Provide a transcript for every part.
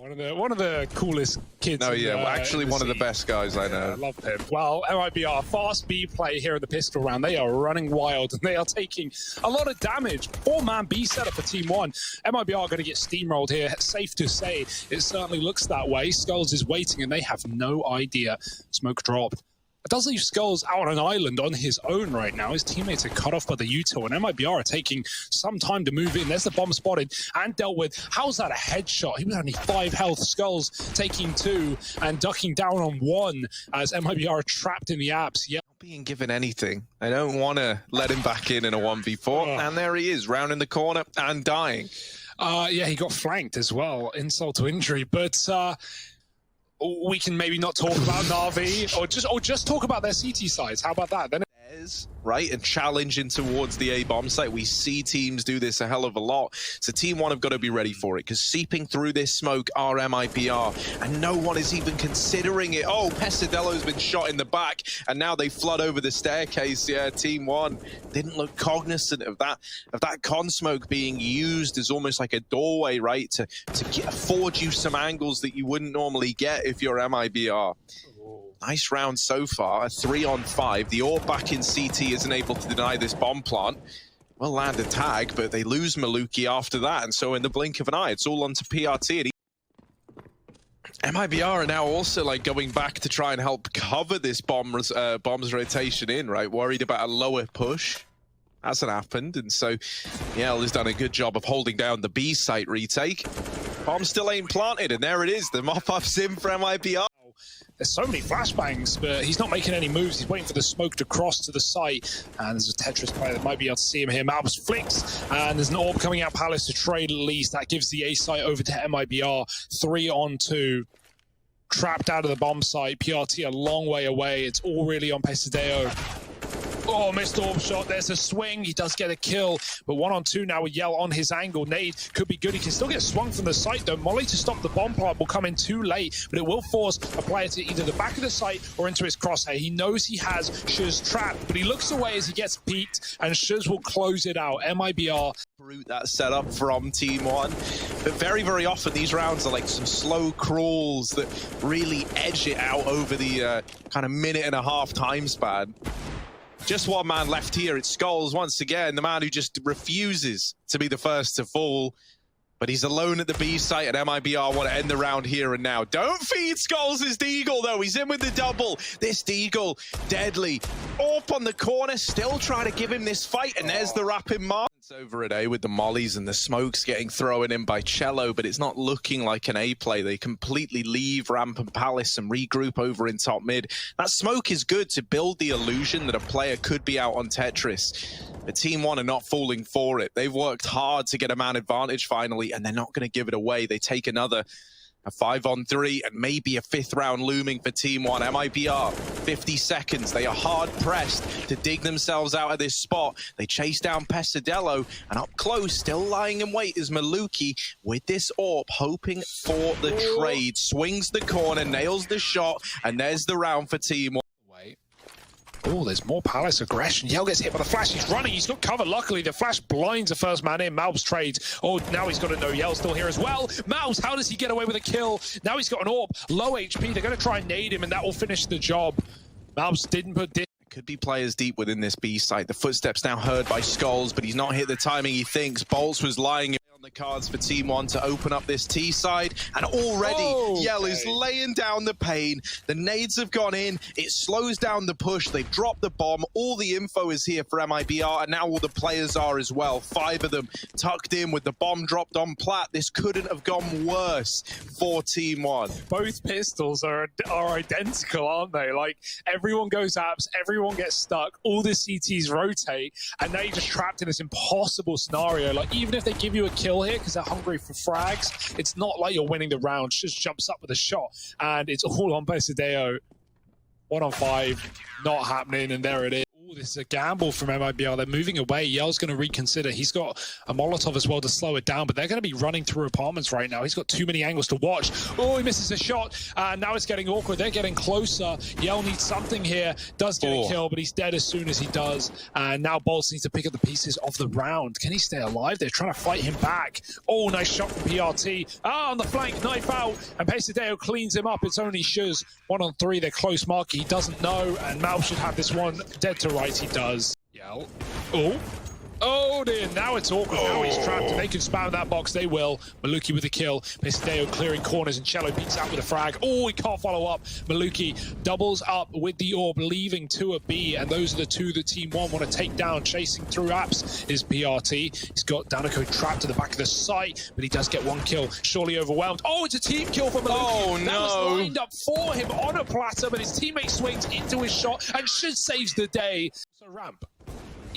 One of the coolest kids. No, yeah, well, actually one of the best guys I know. I love him. Well, MIBR, fast B play here in the pistol round. They are running wild and they are taking a lot of damage. 4-man B setup for TeamOne. MIBR are going to get steamrolled here. Safe to say, it certainly looks that way. Skulls is waiting and they have no idea. Smoke dropped. It does leave Skulls out on an island on his own right now. His teammates are cut off by the Utah, and MIBR are taking some time to move in. There's the bomb spotted and dealt with. How's that a headshot? He was only 5 health. Skulls taking 2 and ducking down on 1 as MIBR are trapped in the apps. Yeah. Not being given anything. I don't want to let him back in a 1v4. And there he is, round in the corner and dying. Yeah, he got flanked as well. Insult to injury, but... we can maybe not talk about Na'Vi or just talk about their CT sides. How about that? Then right, and challenging towards the A bomb site. We see teams do this a hell of a lot. So TeamOne have got to be ready for it, because seeping through this smoke are MIBR, and no one is even considering it. Oh, Pesadello's been shot in the back, and now they flood over the staircase. Yeah, TeamOne didn't look cognizant of that con smoke being used as almost like a doorway, right, to afford you some angles that you wouldn't normally get if you're MIBR. Nice round so far, a 3-on-5. The AWP back in CT isn't able to deny this bomb plant. Well, land a tag, but they lose Maluki after that, and so in the blink of an eye, it's all onto PRT. MIBR are now also like going back to try and help cover this bomb's rotation in, right? Worried about a lower push. Hasn't happened, and so Yell has done a good job of holding down the B site retake. Bomb still ain't planted, and there it is. The mop-up's in for MIBR. There's so many flashbangs, but he's not making any moves. He's waiting for the smoke to cross to the site. And there's a Tetris player that might be able to see him here. Malbus flicks, and there's an AWP coming out Palace to trade at least. That gives the A site over to MIBR. 3-on-2. Trapped out of the bomb site. PRT a long way away. It's all really on Pesadeo. Oh, missed AWP shot. There's a swing. He does get a kill, but 1-on-2 now with Yell on his angle. Nade could be good. He can still get swung from the site, though. Molly to stop the bomb plant will come in too late, but it will force a player to either the back of the site or into his crosshair. He knows he has Shuz trapped, but he looks away as he gets peeked, and Shuz will close it out. MIBR. Route that setup from TeamOne, but very, very often these rounds are like some slow crawls that really edge it out over the kind of minute-and-a-half time span. Just one man left here. It's Skulls once again, the man who just refuses to be the first to fall. But he's alone at the B site, and MIBR want to end the round here and now. Don't feed Skulls his Deagle, though. He's in with the double. This Deagle, deadly. Up on the corner, still trying to give him this fight, and there's the rapid mark. It's over at A with the mollies and the smokes getting thrown in by Cello, but it's not looking like an A play. They completely leave Ramp and Palace and regroup over in top mid. That smoke is good to build the illusion that a player could be out on Tetris. But TeamOne are not falling for it. They've worked hard to get a man advantage finally, and they're not going to give it away. They take another 5-on-3 and maybe a 5th round looming for TeamOne. MIBR, 50 seconds. They are hard pressed to dig themselves out of this spot. They chase down Pesadello, and up close, still lying in wait, is Maluki with this AWP, hoping for the trade. Swings the corner, nails the shot, and there's the round for TeamOne. Oh, there's more Palace aggression. Yell gets hit by the flash. He's running. He's got cover. Luckily, the flash blinds the first man in. Malbs trades. Oh, now he's got to know Yell's still here as well. Malbs, how does he get away with a kill? Now he's got an AWP. Low HP. They're going to try and nade him, and that will finish the job. Malbs didn't put this. Could be players deep within this B site. The footsteps now heard by Skulls, but he's not hit the timing he thinks. Bolts was lying on the cards for TeamOne to open up this T side, and already Yell is laying down the pain. The nades have gone in. It slows down the push. They've dropped the bomb. All the info is here for MIBR, and now all the players are as well. 5 of them tucked in with the bomb dropped on plat. This couldn't have gone worse for TeamOne. Both pistols are identical, aren't they? Like, everyone goes apps, everyone gets stuck, all the CTs rotate, and now you're just trapped in this impossible scenario. Like, even if they give you a kill here because they're hungry for frags, it's not like you're winning the round. Just jumps up with a shot, and it's all on Pesadeo. 1-on-5, not happening, and there it is. Ooh, this is a gamble from MIBR. They're moving away. Yell's going to reconsider. He's got a Molotov as well to slow it down, but they're going to be running through apartments right now. He's got too many angles to watch. Oh, he misses a shot, and now it's getting awkward. They're getting closer. Yell needs something here. Does get a kill, but he's dead as soon as he does. And now Bolts needs to pick up the pieces of the round. Can he stay alive? They're trying to fight him back. Oh, nice shot from PRT. Ah, on the flank, knife out, and Pesadeo cleans him up. It's only Shuz. 1 on 3, they're close marker. He doesn't know, and Mal should have this one dead to rights. He does. Yell. Oh dear, now it's awkward. Now he's trapped, and they can spam that box. They will. Maluki with the kill. Pesadeo clearing corners, and Cello peeks out with a frag. Oh, he can't follow up. Maluki doubles up with the orb, leaving 2 at B, and those are the 2 that Team1 want to take down. Chasing through apps is PRT. He's got Danico trapped to the back of the site, but he does get 1 kill. Surely overwhelmed. Oh, it's a team kill for Maluki. Oh, no. That was lined up for him on a platter, but his teammate swings into his shot, and Shiz saves the day. So ramp.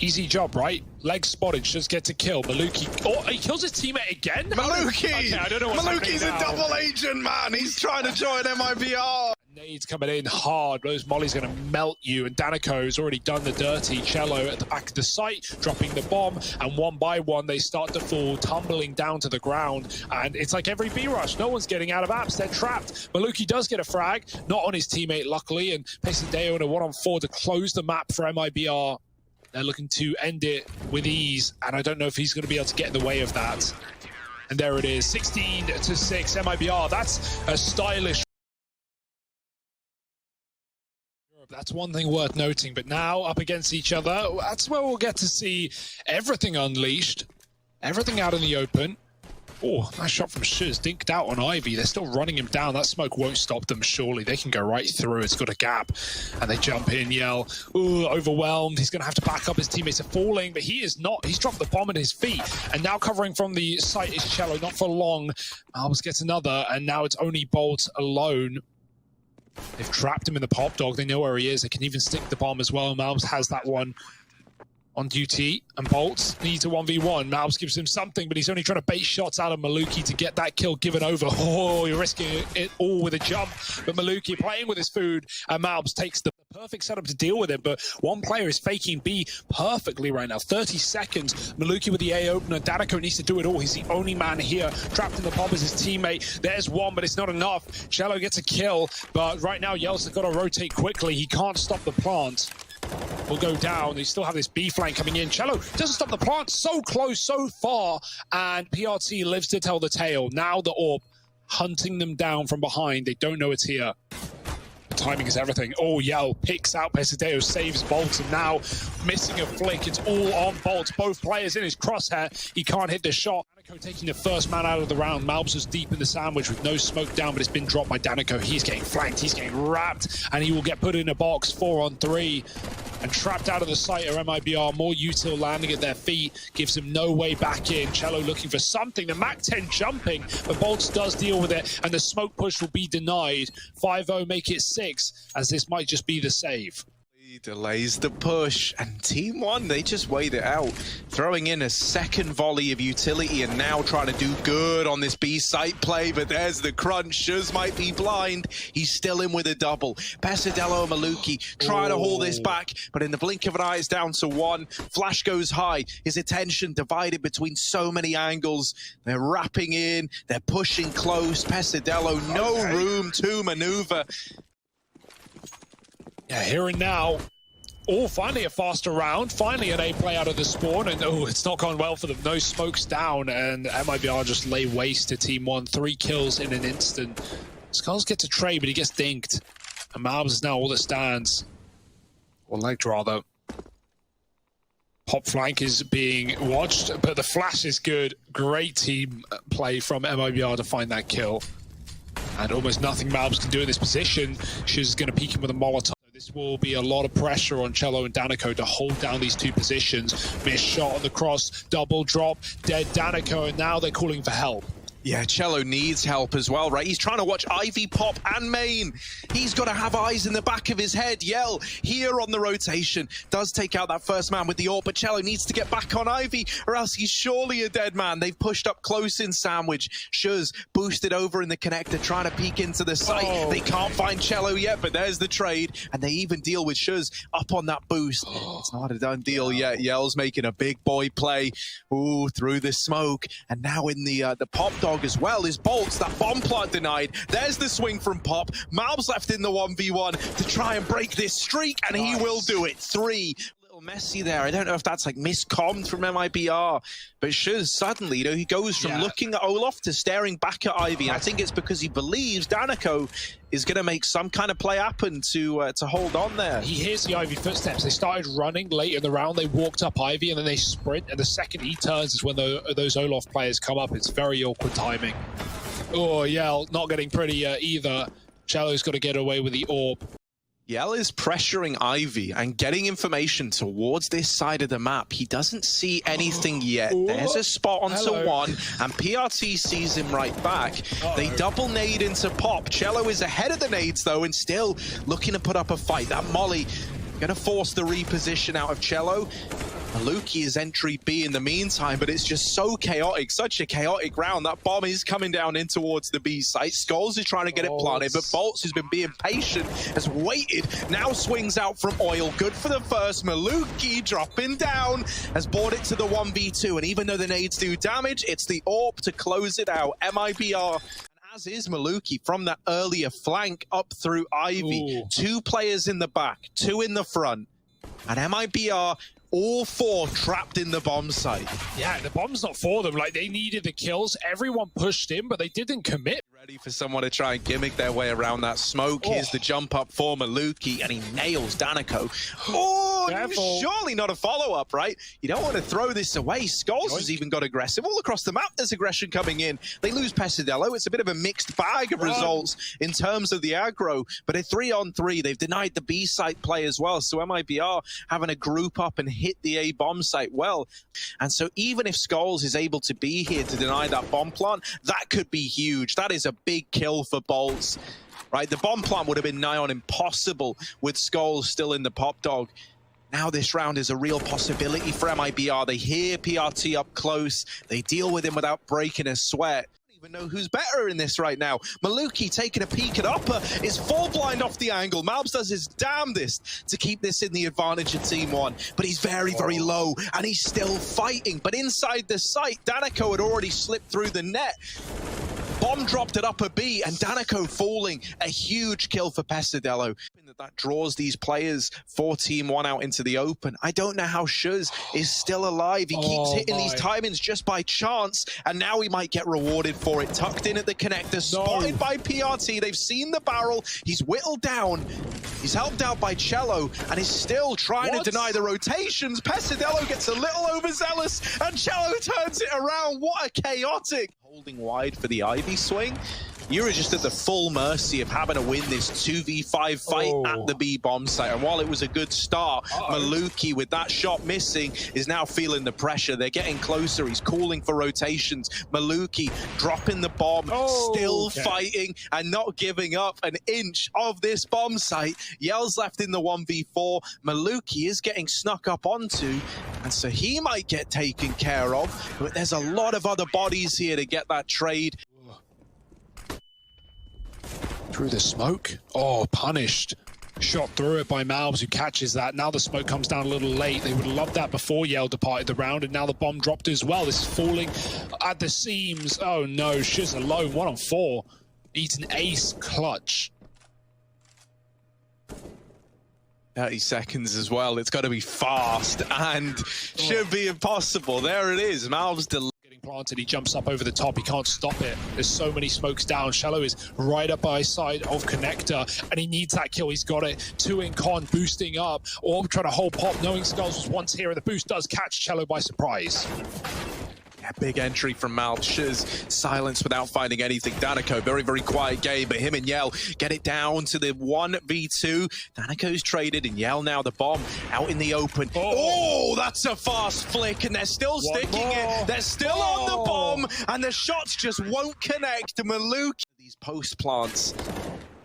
Easy job, right? Leg spotted, just gets a kill. Maluki, oh, he kills his teammate again? Maluki! Okay, I don't know what's Maluki's a double agent, man! He's trying to join MIBR! Nades coming in hard. Those mollies going to melt you, and Danico's already done the dirty. Cello at the back of the site, dropping the bomb, and one by one they start to fall, tumbling down to the ground, and it's like every B-rush. No one's getting out of apps. They're trapped. Maluki does get a frag, not on his teammate, luckily, and Pesadeo in a 1-on-4 to close the map for MIBR. They're looking to end it with ease, and I don't know if he's going to be able to get in the way of that. And there it is, 16-6, MIBR. That's a stylish. That's one thing worth noting, but now up against each other, that's where we'll get to see everything unleashed, everything out in the open. Oh, nice shot from Shiz, dinked out on Ivy. They're still running him down. That smoke won't stop them, surely. They can go right through. It's got a gap. And they jump in, Yell. Ooh, overwhelmed. He's going to have to back up. His teammates are falling, but he is not. He's dropped the bomb at his feet. And now covering from the site is Cello, not for long. Albus gets another, and now it's only Bolt alone. They've trapped him in the pop dog. They know where he is. They can even stick the bomb as well. Malbs has that one on duty, and Bolt needs a 1v1. Malbs gives him something, but he's only trying to bait shots out of Maluki to get that kill given over. Oh, you're risking it all with a jump, but Maluki playing with his food, and Malbs takes the perfect setup to deal with it, but one player is faking B perfectly right now. 30 seconds. Maluki with the A opener. Danico needs to do it all. He's the only man here. Trapped in the bomb is his teammate. There's one, but it's not enough. Cello gets a kill, but right now Yell's got to rotate quickly. He can't stop the plant. Will go down. They still have this B flank coming in. Cello doesn't stop the plant. So close, so far, and PRT lives to tell the tale. Now the orb hunting them down from behind. They don't know it's here. Timing is everything. Oh, Yell picks out Pesadeo, saves Bolt, and now missing a flick. It's all on Bolt. Both players in his crosshair. He can't hit the shot. Danico taking the first man out of the round. Malbs was deep in the sandwich with no smoke down, but it's been dropped by Danico. He's getting flanked. He's getting wrapped, and he will get put in a box 4-on-3. And trapped out of the site are MIBR. More util landing at their feet gives him no way back in. Cello looking for something. The MAC-10 jumping, but Bolts does deal with it, and the smoke push will be denied. 5-0 make it 6, as this might just be the save. He delays the push, and Team1, they just wait it out. Throwing in a second volley of utility and now trying to do good on this B site play, but there's the crunch. Shuz might be blind. He's still in with a double. Pesadeo and Maluki trying to haul this back, but in the blink of an eye, it's down to 1. Flash goes high. His attention divided between so many angles. They're wrapping in. They're pushing close. Pesadeo, no room to maneuver. Yeah, here and now. Oh, finally a faster round. Finally an A play out of the spawn. And oh, it's not gone well for them. No smokes down. And MIBR just lay waste to Team1. 3 kills in an instant. Skulls gets a trade, but he gets dinked. And Malbs is now all that stands. Or legged, rather. Pop flank is being watched, but the flash is good. Great team play from MIBR to find that kill. And almost nothing Malbs can do in this position. She's going to peek him with a Molotov. This will be a lot of pressure on Cello and Danico to hold down these 2 positions. Missed shot on the cross, double drop, dead Danico, and now they're calling for help. Yeah, Cello needs help as well, right? He's trying to watch Ivy pop and main. He's got to have eyes in the back of his head. Yell here on the rotation. Does take out that first man with the AWP, but Cello needs to get back on Ivy or else he's surely a dead man. They've pushed up close in Sandwich. Shuz boosted over in the connector, trying to peek into the site. They can't find Cello yet, but there's the trade. And they even deal with Shuz up on that boost. It's not a done deal yet. Yell's making a big boy play. Ooh, through the smoke. And now in the Pop Dog as well is Bolts. That bomb plant denied. There's the swing from Pop. Malb's left in the 1v1 to try and break this streak, and he will do it. 3. Little messy there. I don't know if that's like miscommed from MIBR, but Shuz suddenly, he goes from looking at Olaf to staring back at Ivy. I think it's because he believes Danico is going to make some kind of play happen to hold on there. He hears the Ivy footsteps. They started running late in the round. They walked up Ivy and then they sprint. And the second he turns is when those Olaf players come up. It's very awkward timing. Oh, Yell not getting pretty either. Cello's got to get away with the AWP. Yell is pressuring Ivy and getting information towards this side of the map. He doesn't see anything yet. There's a spot onto one, and PRT sees him right back. They double nade into Pop. Cello is ahead of the nades, though, and still looking to put up a fight. That molly going to force the reposition out of Cello. Maluki is entry B in the meantime, but it's just so chaotic, such a chaotic round. That bomb is coming down in towards the B site. Skulls is trying to get it planted, but Bolts, who's been being patient, has waited. Now swings out from Oil. Good for the first. Maluki dropping down, has brought it to the 1v2, and even though the nades do damage, it's the AWP to close it out. MIBR, as is Maluki, from that earlier flank up through Ivy. 2 players in the back, 2 in the front, and MIBR all 4 trapped in the bomb site. Yeah, the bomb's not for them. Like, they needed the kills. Everyone pushed in, but they didn't commit. Ready for someone to try and gimmick their way around that smoke. Here's the jump up for Maluki, and he nails Danico. Surely not a follow-up, right? You don't want to throw this away. Skulls has even got aggressive. All across the map, there's aggression coming in. They lose Pesadello. It's a bit of a mixed bag of results in terms of the aggro, but a 3-on-3. They've denied the B site play as well, so MIBR having a group up and hit the A bomb site well. And so even if Skulls is able to be here to deny that bomb plant, that could be huge. That is a big kill for Bolts, right? The bomb plant would have been nigh on impossible with Skulls still in the Pop Dog. Now this round is a real possibility for MIBR. They hear PRT up close. They deal with him without breaking a sweat. Even know who's better in this right now. Maluki taking a peek at upper is full blind off the angle. Malbs does his damnedest to keep this in the advantage of TeamOne, but he's very, very low, and he's still fighting. But inside the site, Danico had already slipped through the net. Bomb dropped at upper B, and Danico falling. A huge kill for Pesadello. That draws these players for TeamOne out into the open. I don't know how Shuz is still alive. He keeps hitting these timings just by chance, and now he might get rewarded for it. Tucked in at the connector, spotted by PRT. They've seen the barrel. He's whittled down. He's helped out by Cello, and is still trying to deny the rotations. Pesadello gets a little overzealous, and Cello turns it around. What a chaotic. Holding wide for the Ivy swing. You're just at the full mercy of having to win this 2v5 fight at the B bomb site. And while it was a good start, Maluki, with that shot missing, is now feeling the pressure. They're getting closer. He's calling for rotations. Maluki dropping the bomb, still fighting and not giving up an inch of this bomb site. Yell's left in the 1v4. Maluki is getting snuck up onto, and so he might get taken care of. But there's a lot of other bodies here to get that trade. Through the smoke. Oh, punished. Shot through it by Malbs, who catches that. Now the smoke comes down a little late. They would have loved that before Yell departed the round, and now the bomb dropped as well. This is falling at the seams. Oh no, Shuz alone, 1-on-4. Eats an ace clutch. 30 seconds as well. It's got to be fast and should be impossible. There it is. Malbs planted, he jumps up over the top, he can't stop it. There's so many smokes down. Shallow is right up by side of connector, and he needs that kill. He's got it. 2 in con, boosting up, or trying to hold Pop, knowing Skulls was once here, and the boost does catch Cello by surprise. Yeah, big entry from Malb. Shiz silence without finding anything. Danico, very, very quiet game, but him and Yell get it down to the 1v2. Danico's traded, and Yell now the bomb out in the open. Oh, that's a fast flick, and they're still sticking it. They're still on the bomb, and the shots just won't connect. Maluki, these post plants.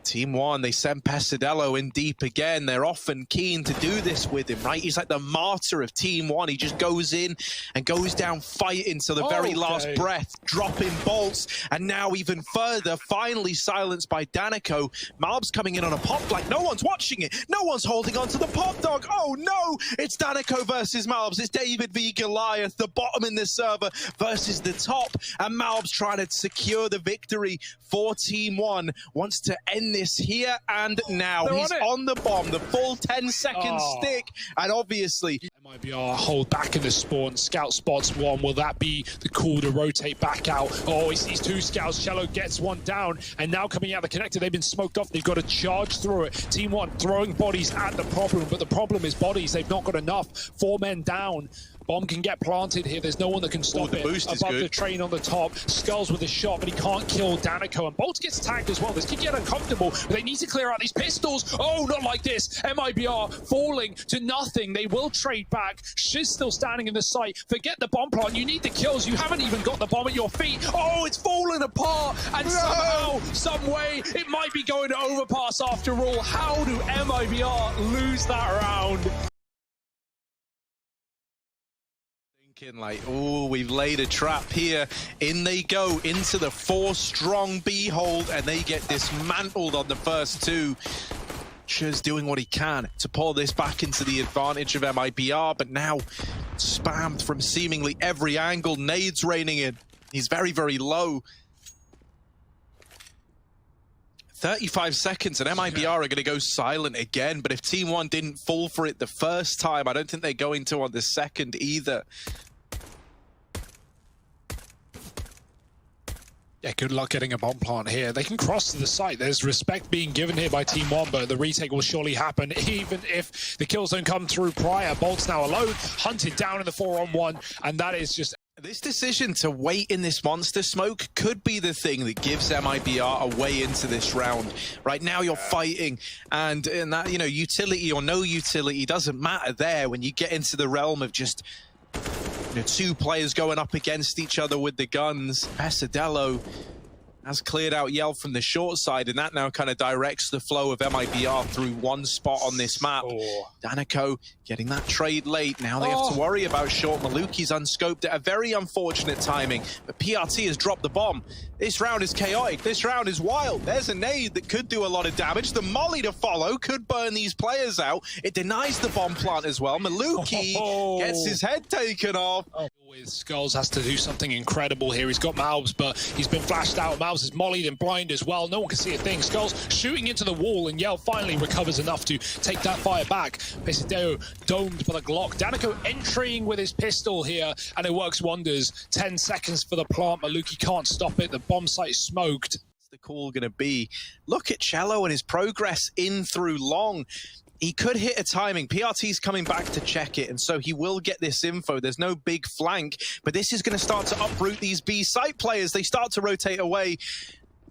TeamOne, they send Pesadello in deep again. They're often keen to do this with him, right? He's like the martyr of TeamOne. He just goes in and goes down fighting to the very last breath, dropping bolts, and now even further, finally silenced by Danico. Malb's coming in on a pop like no one's watching it. No one's holding on to the pop dog. Oh no, it's Danico versus Malbs. It's David v Goliath, the bottom in the server versus the top, and Malb's trying to secure the victory for TeamOne. Wants to end this here and now. He's on the bomb, the full 10-second stick, and obviously MIBR hold back in the spawn. Scout spots one. Will that be the call to rotate back out? Oh, he sees two scouts. Cello gets one down, and now coming out the connector, they've been smoked off. They've got to charge through it. TeamOne throwing bodies at the problem, but the problem is bodies. They've not got enough. 4 men down. Bomb can get planted here. There's no one that can stop it. Above the train on the top. Skulls with a shot, but he can't kill Danico. And Bolt gets tagged as well. This could get uncomfortable, but they need to clear out these pistols. Oh, not like this. MIBR falling to nothing. They will trade back. Shiz still standing in the site. Forget the bomb plant. You need the kills. You haven't even got the bomb at your feet. Oh, it's fallen apart. And somehow, some way, it might be going to Overpass after all. How do MIBR lose that round? Like, oh, we've laid a trap here. In they go into the 4-strong B hold, and they get dismantled on the first 2. Shiz doing what he can to pull this back into the advantage of MIBR, but now spammed from seemingly every angle. Nades raining in. He's very, very low. 35 seconds, and MIBR are going to go silent again, but if TeamOne didn't fall for it the first time, I don't think they're going to on the second either. Yeah, good luck getting a bomb plant here. They can cross to the site. There's respect being given here by TeamOne, but the retake will surely happen, even if the kills don't come through prior. Bolt's now alone, hunted down in the 4-on-1, and that is just... This decision to wait in this monster smoke could be the thing that gives MIBR a way into this round. Right now you're fighting, and that, you know, utility or no utility doesn't matter there when you get into the realm of just... You know, 2 players going up against each other with the guns. Pesadello has cleared out Yell from the short side, and that now kind of directs the flow of MIBR through one spot on this map. Danico getting that trade late. Now they have to worry about short. Maluki's unscoped at a very unfortunate timing, but PRT has dropped the bomb. This round is chaotic. This round is wild. There's a nade that could do a lot of damage. The molly to follow could burn these players out. It denies the bomb plant as well. Maluki gets his head taken off. With Skulls has to do something incredible here. He's got Malbs, but he's been flashed out. Malbs is mollied and blind as well. No one can see a thing. Skulls shooting into the wall, and Yell finally recovers enough to take that fire back. Pesadeo domed by the Glock. Danico entering with his pistol here, and it works wonders. 10 seconds for the plant. Maluki can't stop it. The bomb site is smoked. What's the call going to be? Look at Cello and his progress in through long. He could hit a timing. PRT's coming back to check it, and so he will get this info. There's no big flank, but this is going to start to uproot these B site players. They start to rotate away.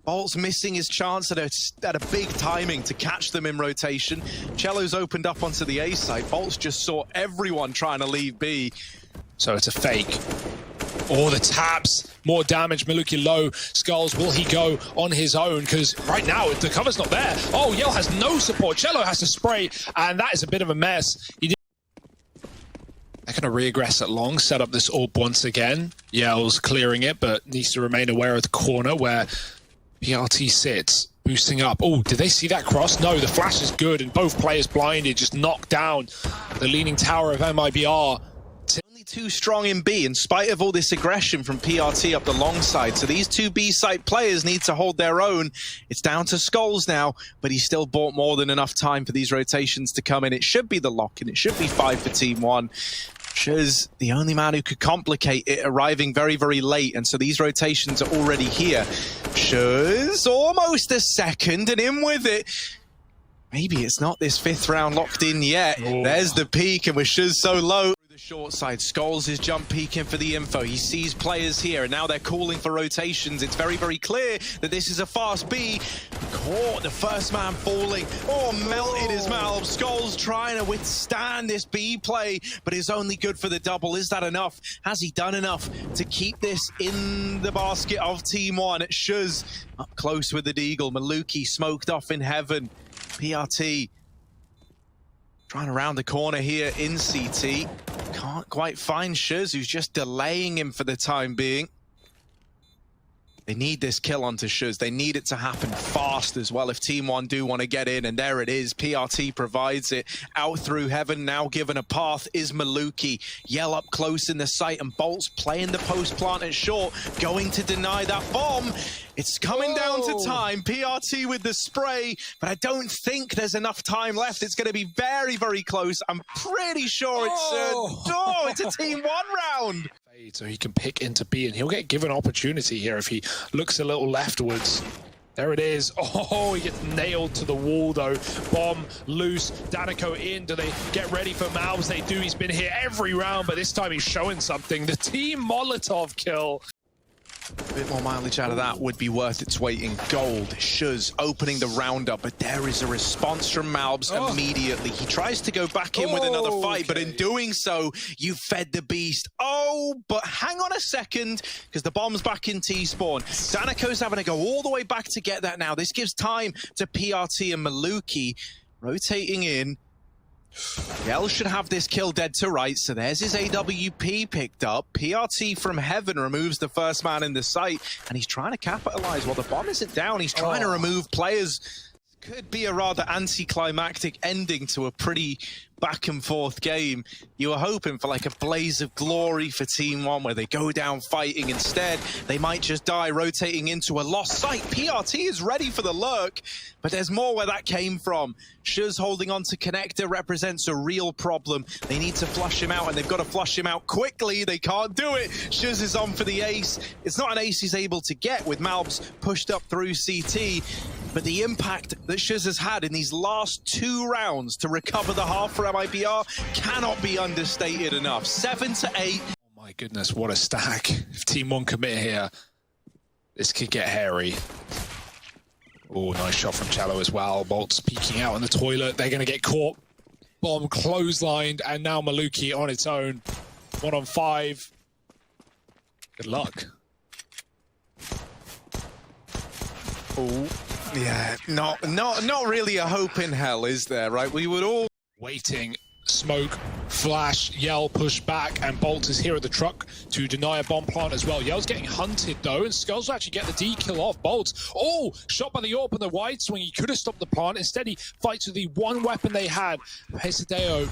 Bolt's missing his chance at a big timing to catch them in rotation. Cello's opened up onto the A site. Bolt's just saw everyone trying to leave B. So it's a fake. Oh, the taps. More damage. Maluki low. Skulls, will he go on his own? Because right now, the cover's not there. Oh, Yell has no support. Cello has to spray, and that is a bit of a mess. They're going to regress at long, set up this orb once again. Yell's clearing it, but needs to remain aware of the corner where PRT sits. Boosting up. Oh, did they see that cross? No, the flash is good, and both players blinded. Just knocked down the leaning tower of MIBR. Only 2 strong in B, in spite of all this aggression from PRT up the long side. So these 2 B site players need to hold their own. It's down to Skulls now, but he's still bought more than enough time for these rotations to come in. It should be the lock, and it should be 5 for TeamOne. Shiz, the only man who could complicate it, arriving very, very late, and so these rotations are already here. Shiz, almost a second, and in with it. Maybe it's not this 5th round locked in yet. There's the peak, and with Shiz so low. Short side, Scholes is jump peeking for the info. He sees players here, and now they're calling for rotations. It's very, very clear that this is a fast B. Caught, the first man falling. Oh, melted his mouth. Scholes trying to withstand this B play, but it's only good for the double. Is that enough? Has he done enough to keep this in the basket of TeamOne? Shuz up close with the Deagle. Maluki smoked off in heaven. PRT trying to round the corner here in CT. Can't quite find Shuz, who's just delaying him for the time being. They need this kill onto Shuz. They need it to happen fast as well if TeamOne do want to get in, and there it is. PRT provides it out through heaven. Now given a path is Maluki. Yell up close in the site, and Bolt's playing the post plant at short, going to deny that bomb. It's coming down to time. PRT with the spray, but I don't think there's enough time left. It's going to be very, very close. I'm pretty sure it's a TeamOne round. So he can pick into B, and he'll get given opportunity here if he looks a little leftwards. There it is. Oh, he gets nailed to the wall, though. Bomb loose. Danico in. Do they get ready for Malbs? They do. He's been here every round, but this time he's showing something. The Team Molotov kill. A bit more mileage out of that would be worth its weight in gold. Shuz opening the roundup, but there is a response from Malbs immediately. He tries to go back in with another fight, but in doing so, you fed the beast. Oh, but hang on a second, because the bomb's back in T-spawn. Danico's having to go all the way back to get that now. This gives time to PRT and Maluki rotating in. Yell should have this kill dead to right, so there's his AWP picked up. PRT from heaven removes the first man in the site, and he's trying to capitalize. While the bomb isn't down, he's trying to remove players. Could be a rather anticlimactic ending to a pretty back and forth game. You were hoping for like a blaze of glory for TeamOne where they go down fighting. Instead, they might just die rotating into a lost site. PRT is ready for the lurk, but there's more where that came from. Shuz holding on to Connector represents a real problem. They need to flush him out, and they've got to flush him out quickly. They can't do it. Shuz is on for the ace. It's not an ace he's able to get with Malbs pushed up through CT, but the impact that Shuz has had in these last 2 rounds to recover the half for MIBR cannot be understated enough. 7 to 8. Oh my goodness, what a stack. If TeamOne commit here, this could get hairy. Oh, nice shot from Cello as well. Bolt's peeking out in the toilet. They're going to get caught. Bomb clotheslined, and now Maluki on its own. 1 on 5. Good luck. Oh, yeah, not really a hope in hell, is there, right? We would all... Waiting, smoke, flash, Yell push back, and Bolt is here at the truck to deny a bomb plant as well. Yell's getting hunted though, and Skulls will actually get the D kill off Bolt. Oh, shot by the AWP on the wide swing. He could have stopped the plant. Instead, he fights with the one weapon they had. Pesadeo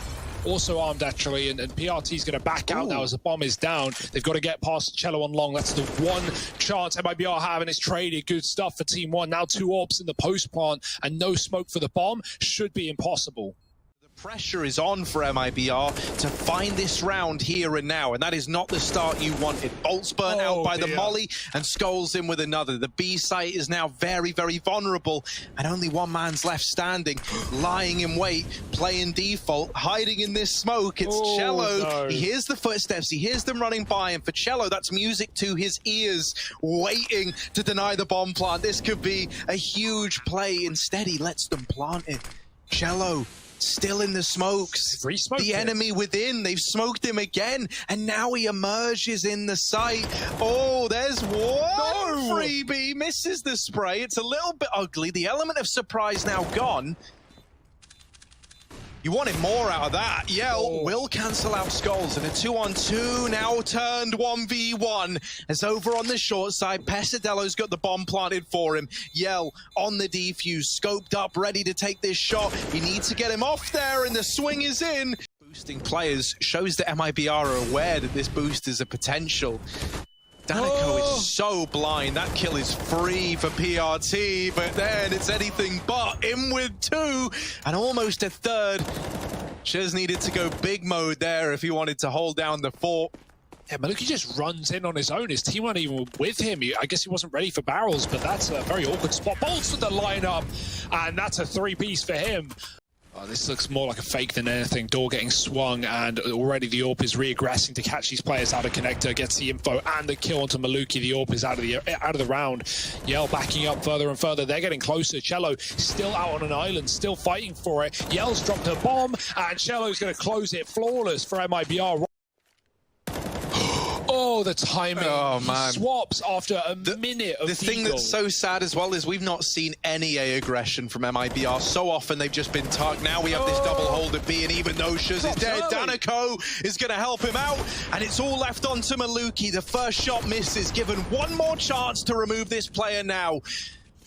also armed actually, and PRT's going to back out now as the bomb is down. They've got to get past Cello on long. That's the one chance MIBR have, and it's traded. Good stuff for TeamOne. Now 2 AWPs in the post plant, and no smoke for the bomb. Should be impossible. Pressure is on for MIBR to find this round here and now, and that is not the start you wanted. Bolt's burnt out by the molly, and Scholes in with another. The B site is now very, very vulnerable, and only one man's left standing, lying in wait, playing default, hiding in this smoke. It's Cello. No. He hears the footsteps, he hears them running by, and for Cello, that's music to his ears, waiting to deny the bomb plant. This could be a huge play. Instead, he lets them plant it. Cello still in the smokes. The enemy within. They've smoked him again, and now he emerges in the site. Oh, there's one freebie. Misses the spray. It's a little bit ugly. The element of surprise now gone. You wanted more out of that. Yell will cancel out Scholes, and a 2-on-2 now turned 1v1. As over on the short side, Pesadelo's got the bomb planted for him. Yell on the defuse, scoped up, ready to take this shot. He needs to get him off there, and the swing is in. Boosting players shows that MIBR are aware that this boost is a potential. Danico is so blind. That kill is free for PRT, but then it's anything but. In with 2 and almost a 3rd. Shuz needed to go big mode there if he wanted to hold down the fort. Yeah, Maluki just runs in on his own. His team weren't even with him. I guess he wasn't ready for barrels, but that's a very awkward spot. Bolts with the lineup, and that's a 3-piece for him. This looks more like a fake than anything. Door getting swung, and already the AWP is re-aggressing to catch these players out of connector, gets the info and the kill onto Maluki. The AWP is out of the round. Yell backing up further and further. They're getting closer. Cello still out on an island, still fighting for it. Yell's dropped a bomb, and Cello's going to close it flawless for MIBR. Oh, the timing. Oh, man. He swaps after a minute of The thing that's so sad as well is we've not seen any A aggression from MIBR. So often they've just been tugged. Now we have this double hold at B, and even though Shuz is dead, Danico is going to help him out, and it's all left onto Maluki. The first shot misses, given one more chance to remove this player now.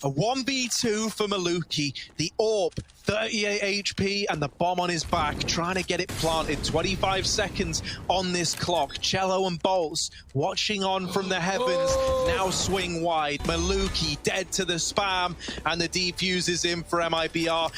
A 1v2 for Maluki. The AWP, 38 HP, and the bomb on his back, trying to get it planted. 25 seconds on this clock. Cello and Bolts watching on from the heavens. Now swing wide. Maluki dead to the spam, and the defuse is in for MIBR.